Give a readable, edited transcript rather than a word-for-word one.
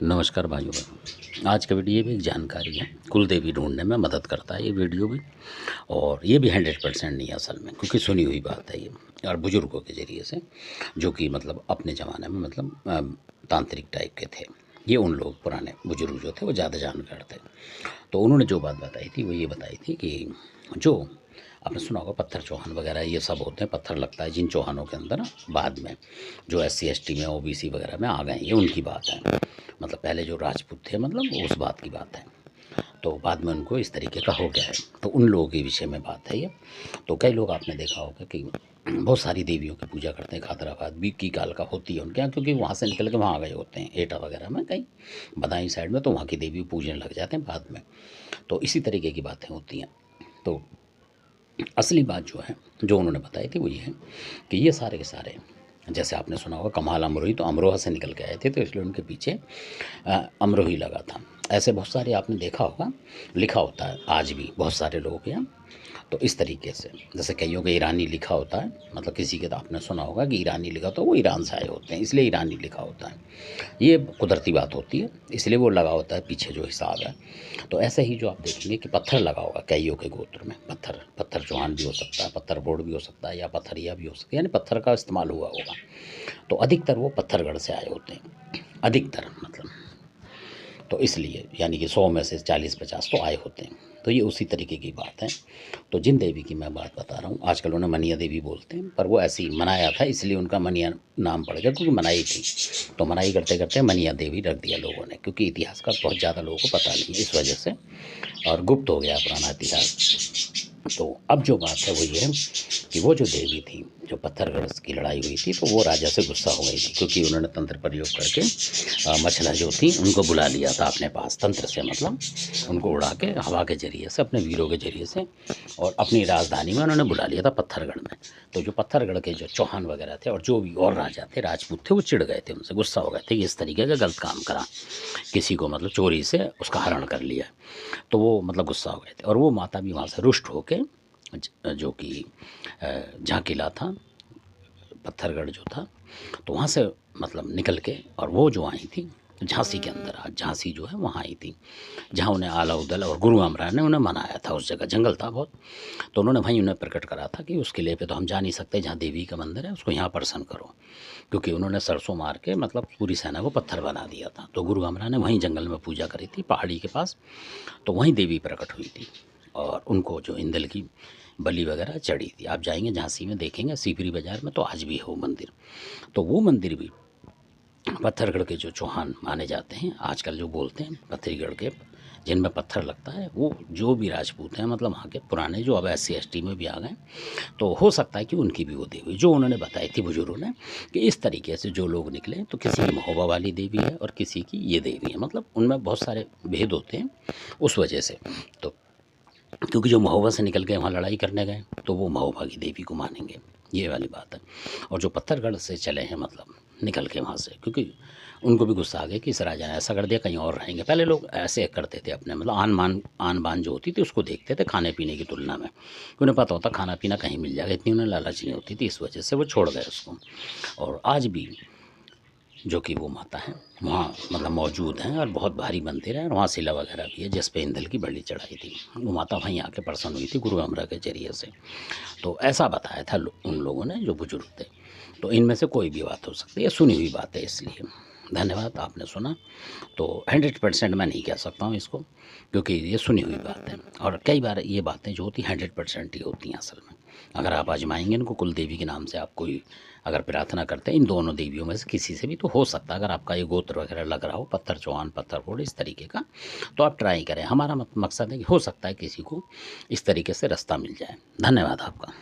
नमस्कार भाइयों बहनों। आज का वीडियो ये भी एक जानकारी है, कुल देवी ढूंढने में मदद करता है ये वीडियो भी। और ये भी 100% नहीं है असल में, क्योंकि सुनी हुई बात है ये, और बुजुर्गों के ज़रिए से, जो कि मतलब अपने ज़माने में मतलब तांत्रिक टाइप के थे। ये उन लोग पुराने बुजुर्ग जो थे वो ज़्यादा जानकार थे। तो उन्होंने जो बात बताई थी वो ये बताई थी कि जो आपने सुना होगा पत्थर चौहान वगैरह ये सब होते हैं, पत्थर लगता है जिन चौहानों के अंदर ना, बाद में जो SC ST में OBC वगैरह में आ गए, ये उनकी बात है। मतलब पहले जो राजपूत थे, मतलब उस बात की बात है। तो बाद में उनको इस तरीके का हो गया है, तो उन लोगों के विषय में बात है ये। तो कई लोग आपने देखा होगा कि बहुत सारी देवियों की पूजा करते हैं। खादराबाद भी की काल का होती है उनके यहाँ, क्योंकि वहाँ से निकल के वहाँ आ गए होते हैं, एटा वगैरह में कहीं बदायूं साइड में, तो वहाँ की देवी पूजने लग जाते हैं बाद में। तो इसी तरीके की बातें होती हैं। तो असली बात जो है, जो उन्होंने बताई थी वो ये है कि ये सारे के सारे, जैसे आपने सुना होगा कमाल अमरोही, तो अमरोहा से निकल के आए थे, तो इसलिए उनके पीछे अमरोही लगा था। ऐसे बहुत सारे आपने देखा होगा, लिखा होता है आज भी बहुत सारे लोगों के यहाँ। तो इस तरीके से जैसे कईयों के ईरानी लिखा होता है, मतलब किसी के, तो आपने सुना होगा कि ईरानी लिखा, तो वो ईरान से आए होते हैं इसलिए ईरानी लिखा होता है। ये कुदरती बात होती है, इसलिए वो लगा होता है पीछे जो हिसाब है। तो ऐसे ही जो आप देखेंगे कि पत्थर लगा होगा कईयों के गोत्र में, पत्थर पत्थर चौहान भी हो सकता है, पत्थर बोर्ड भी हो सकता है, या पत्थरिया भी हो सकता है, यानी पत्थर का इस्तेमाल हुआ होगा। तो अधिकतर वो पत्थरगढ़ से आए होते हैं, अधिकतर मतलब। तो इसलिए यानी कि 100 में से 40-50 तो आए होते हैं। तो ये उसी तरीके की बात है। तो जिन देवी की मैं बात बता रहा हूँ, आजकल उन्हें मनिया देवी बोलते हैं, पर वो ऐसे ही मनाया था इसलिए उनका मनिया नाम पड़ गया, क्योंकि मनाई थी। तो मनाई करते करते मनिया देवी रख दिया लोगों ने, क्योंकि इतिहास का बहुत ज़्यादा लोगों को पता नहीं है इस वजह से, और गुप्त हो गया पुराना इतिहास। तो अब जो बात है वो ये है कि वो जो देवी थी, जो पत्थरगढ़ की लड़ाई हुई थी, तो वो राजा से गुस्सा हो गई थी, क्योंकि उन्होंने तंत्र प्रयोग करके मछला जो थी उनको बुला लिया था अपने पास, तंत्र से मतलब उनको उड़ा के हवा के जरिए से, अपने वीरों के जरिए से, और अपनी राजधानी में उन्होंने बुला लिया था पत्थरगढ़ में। तो जो पत्थरगढ़ के जो चौहान वगैरह थे और जो भी और राजा थे, राजपूत थे, वो चिढ़ गए थे, उनसे गुस्सा हो गए थे कि इस तरीके का गलत काम करा, किसी को मतलब चोरी से उसका हरण कर लिया। तो वो मतलब गुस्सा हो गए थे, और वो माता भी वहाँ से रुष्ट होके, जो कि जहाँ किला था पत्थरगढ़ जो था, तो वहाँ से मतलब निकल के, और वो जो आई थी झांसी के अंदर, आज झांसी जो है वहाँ आई थी, जहाँ उन्हें आला उदल और गुरु अमरा ने उन्हें मनाया था। उस जगह जंगल था बहुत, तो उन्होंने वहीं उन्हें प्रकट करा था कि उस किले पे तो हम जा नहीं सकते, जहाँ देवी का मंदिर है उसको यहाँ प्रसन्न करो, क्योंकि उन्होंने सरसों मार के मतलब पूरी सेना को पत्थर बना दिया था। तो गुरु अमरा ने वहीं जंगल में पूजा करी थी पहाड़ी के पास, तो वहीं देवी प्रकट हुई थी, और उनको जो इंदल की बलि वगैरह चढ़ी थी। आप जाएंगे झांसी में देखेंगे, सीपरी बाज़ार में, तो आज भी है वो मंदिर। तो वो मंदिर भी पत्थरगढ़ के जो चौहान माने जाते हैं, आजकल जो बोलते हैं पत्थरगढ़ के, जिनमें पत्थर लगता है, वो जो भी राजपूत हैं, मतलब वहाँ के पुराने, जो अब SC ST में भी आ गए, तो हो सकता है कि उनकी भी वो देवी जो उन्होंने बताई थी बुजुर्गों ने, कि इस तरीके से जो लोग निकले, तो किसी की महोबा वाली देवी है और किसी की ये देवी है, मतलब उनमें बहुत सारे भेद होते हैं उस वजह से। तो क्योंकि जो महोबा से निकल के वहाँ लड़ाई करने गए, तो वो महोबा की देवी को मानेंगे, ये वाली बात है। और जो पत्थरगढ़ से चले हैं, मतलब निकल के वहाँ से, क्योंकि उनको भी गुस्सा आ गया कि इस राजा ने ऐसा कर दिया, कहीं और रहेंगे। पहले लोग ऐसे करते थे अपने, मतलब आन बान जो होती थी उसको देखते थे खाने पीने की तुलना में, उन्हें पता होता खाना पीना कहीं मिल जाएगा, इतनी उन्हें लालच नहीं होती थी, इस वजह से वो छोड़ गए उसको। और आज भी जो कि वो माता है वहाँ मतलब मौजूद हैं, और बहुत भारी मंदिर है, और वहाँ शिला वगैरह भी है जिस पे इंदल की बलि चढ़ाई थी। वो माता वहीं आके प्रसन्न हुई थी गुरु अमरा के जरिए से। तो ऐसा बताया था उन लोगों ने जो बुजुर्ग थे। तो इनमें से कोई भी बात हो सकती है, सुनी हुई बात है इसलिए। धन्यवाद, आपने सुना। तो 100% मैं नहीं कह सकता हूँ इसको, क्योंकि ये सुनी हुई बात है, और कई बार ये बातें जो होती हैं 100% ही होती हैं असल में। अगर आप आजमाएंगे इनको, कुल देवी के नाम से आप कोई अगर प्रार्थना करते हैं इन दोनों देवियों में से किसी से भी, तो हो सकता है अगर आपका ये गोत्र वगैरह लग रहा हो, पत्थर चौहान, पत्थर फोड़, इस तरीके का, तो आप ट्राई करें। हमारा मकसद है कि हो सकता है किसी को इस तरीके से रास्ता मिल जाए। धन्यवाद आपका।